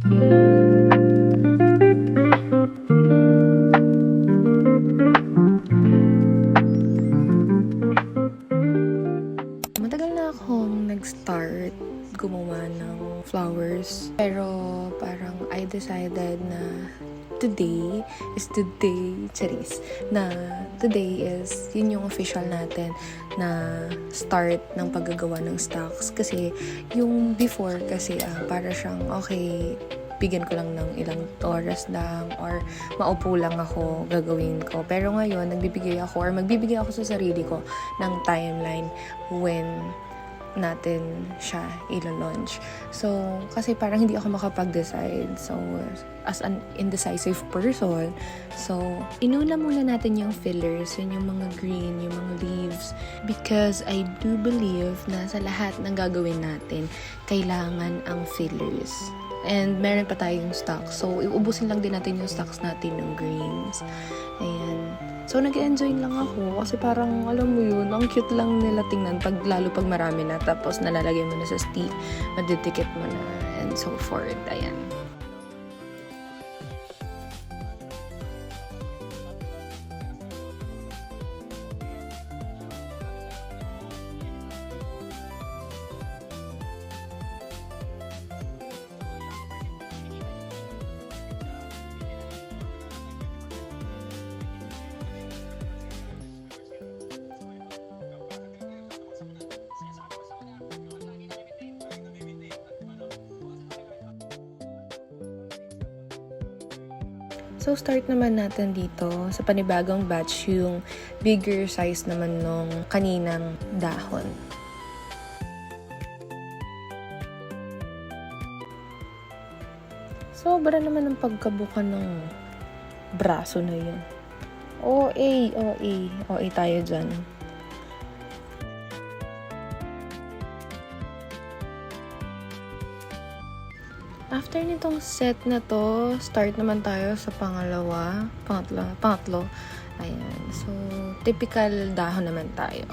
Matagal na akong nag-start gumawa ng flowers. Pero parang I decided na today is the day, charis, na today is yun yung official natin na start ng paggagawa ng stocks. Kasi yung before kasi para siyang okay, bigyan ko lang ng ilang oras lang or maupo lang ako, gagawin ko. Pero ngayon, magbibigay ako sa sarili ko ng timeline when natin siya ilo-launch. So, kasi parang hindi ako makapag-decide. So, as an indecisive person, so, inuna muna natin yung fillers, yun yung mga green, yung mga leaves. Because I do believe na sa lahat ng gagawin natin, kailangan ang fillers. And meron pa tayong stocks. So, iubusin lang din natin yung stocks natin ng greens. Ayan. So, nag-enjoy lang ako kasi parang, alam mo yun, ang cute lang nila tingnan lalo pag marami na. Tapos, nalalagay mo na sa stick, madidikit mo na, and so forth. Ayan. So, start naman natin dito sa panibagong batch yung bigger size naman nung kaninang dahon. Sobra naman ang pagkabuka ng braso na yun. OA tayo dyan. After nitong set na to, start naman tayo sa pangatlo. Ayan. So, typical dahon naman tayo.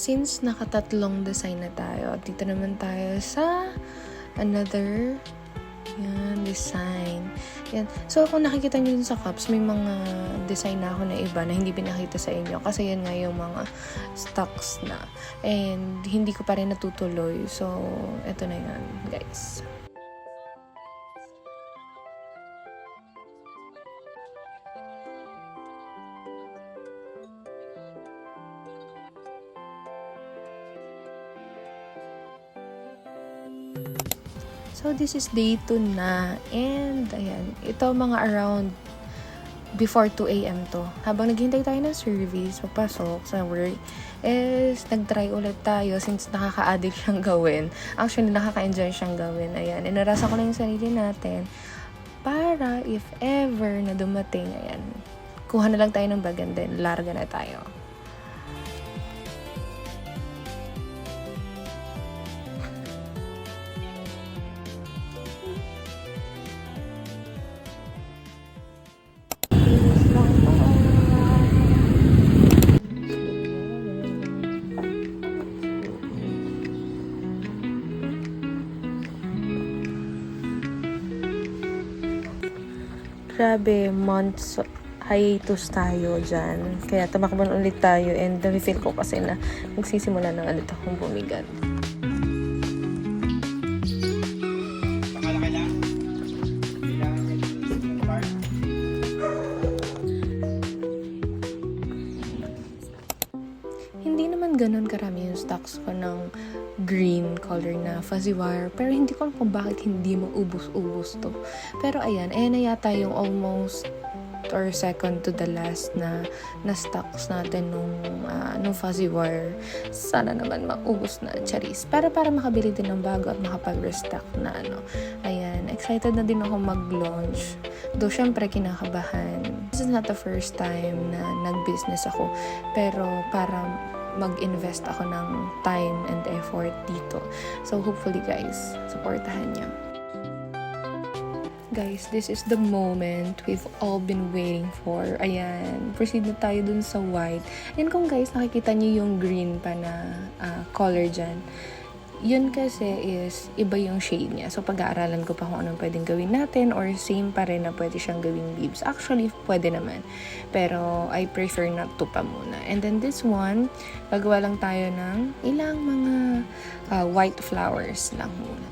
Since nakatatlong design na tayo, dito naman tayo sa another design. Yan. So, kung nakikita nyo dun sa cups, may mga design na ako na iba na hindi pinakita sa inyo. Kasi yan nga yung mga stocks na. And hindi ko pa rin natutuloy. So, eto na yan, guys. So, this is day 2 na. And, ayan. Ito mga around before 2 a.m. to. Habang naghihintay tayo ng service, papasok sa work, is nag-try ulit tayo since nakaka-addict siyang gawin. Actually, nakaka-enjoy siyang gawin. Ayan. Inarasa ko lang yung sarili natin para if ever na dumating, ayan, kuha na lang tayo ng bag and then larga na tayo. Grabe, months hiatus tayo dyan. Kaya tumakban ulit tayo and na-feel ko kasi na nagsisimula na ulit akong bumigat. Hindi naman ganun karami yung stocks ko ng green color na fuzzy wire. Pero hindi ko alam kung bakit hindi maubos-ubos to. Pero ayan na yata yung almost or second to the last na stocks natin nung fuzzy wire. Sana naman maubos na, charis. Para makabili din ng bago at makapag-restock na Ayan, excited na din ako mag-launch. Though, syempre, kinakabahan. This is not the first time na nag-business ako. Pero, para mag-invest ako ng time and effort dito. So, hopefully, guys, supportahan niyo. Guys, this is the moment we've all been waiting for. Ayan, proceed na tayo dun sa white. And kung guys, nakikita niyo yung green pa na color dyan, yun kasi is iba yung shade niya. So, pag-aaralan ko pa kung anong pwedeng gawin natin or same pa rin na pwede siyang gawing leaves. Actually, pwede naman. Pero, I prefer not to pa muna. And then this one, gagawa lang tayo ng ilang mga white flowers lang muna.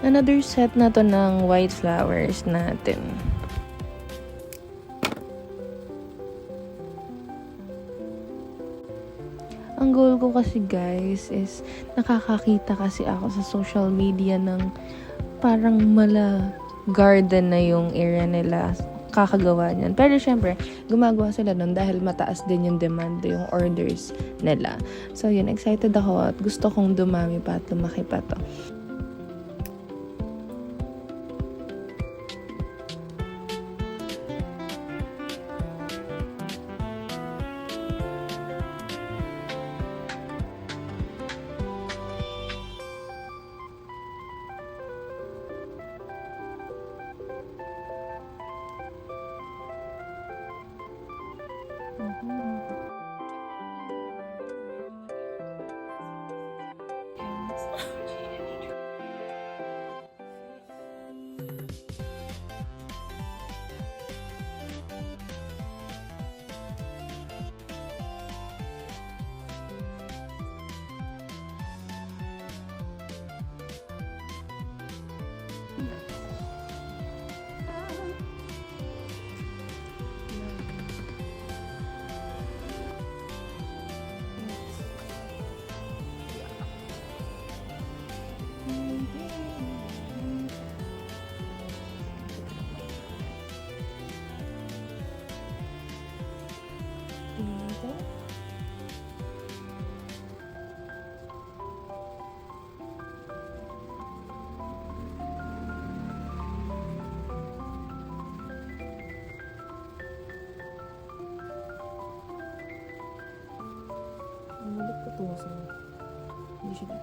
Another set na to ng white flowers natin. Ang goal ko kasi guys is nakakakita kasi ako sa social media ng parang mala garden na yung area nila kakagawa niyan. Pero syempre, gumagawa sila nun dahil mataas din yung demand, yung orders nila. So yun, excited ako at gusto kong dumami pa at lumaki pa to. Putusan. Hindi siya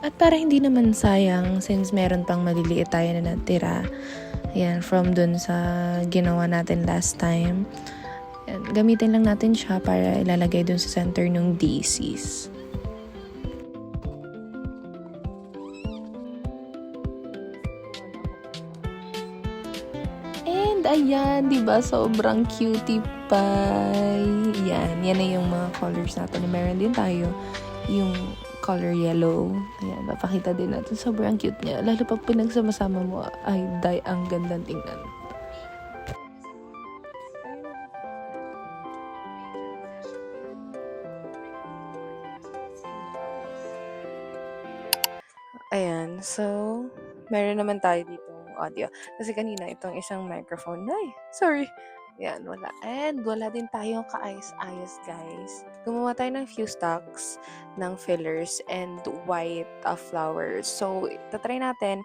At para hindi naman sayang, since meron pang maliliit tayo na natira, ayan, from dun sa ginawa natin last time, ayan, gamitin lang natin siya para ilalagay dun sa center ng daisies. And ayan, di ba? Sobrang cutie pie. Yan na yung mga colors natin. Meron din tayo yung color yellow. Ayan, mapakita din natin. Sobrang cute niya. Lalo pag pinagsama-sama mo, ay, ang gandang tingnan. Ayan, so, meron naman tayo ditong audio. Kasi kanina, itong isang microphone, ay, sorry. Yan, wala. And wala din tayong kaayos-ayos, guys. Gumawa tayo ng few stocks ng fillers and white flowers. So, tatry natin,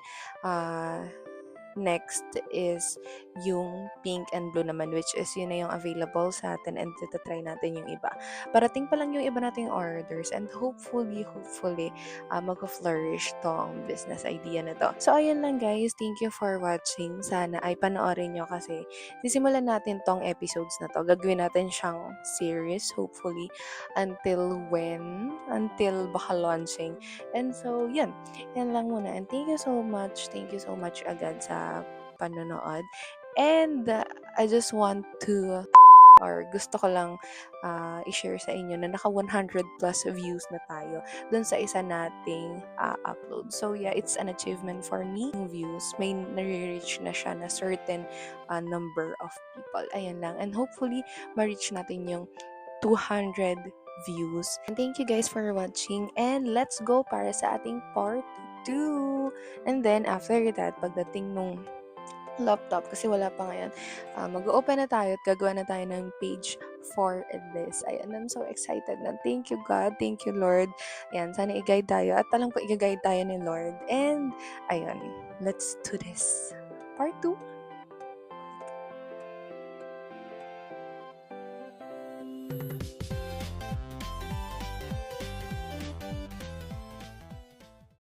next is yung pink and blue naman, which is yun na yung available sa atin, and try natin yung iba. Parating pa lang yung iba nating orders, and hopefully, mag-flourish tong business idea na to. So, ayun lang guys. Thank you for watching. Sana ay panoorin nyo kasi sisimulan natin tong episodes na to. Gagawin natin siyang series, hopefully, until when? Until baka launching. And so, yan. Yan lang muna. And thank you so much. Thank you so much agad sa panonood. And I just want to or gusto ko lang i-share sa inyo na naka 100 plus views na tayo dun sa isa nating upload. So yeah, it's an achievement for me. Yung views, may nare-reach na siya na certain number of people. Ayan lang. And hopefully, ma-reach natin yung 200 views. And thank you guys for watching. And let's go para sa ating part 2. And then, after that, pagdating nung laptop, kasi wala pa ngayon, mag-open na tayo at gagawa na tayo ng page for this. Ayan, I'm so excited na. Thank you God, thank you Lord. Ayan, sana i-guide tayo. At alam ko i-guide tayo ni Lord. And, ayun, let's do this. Part 2.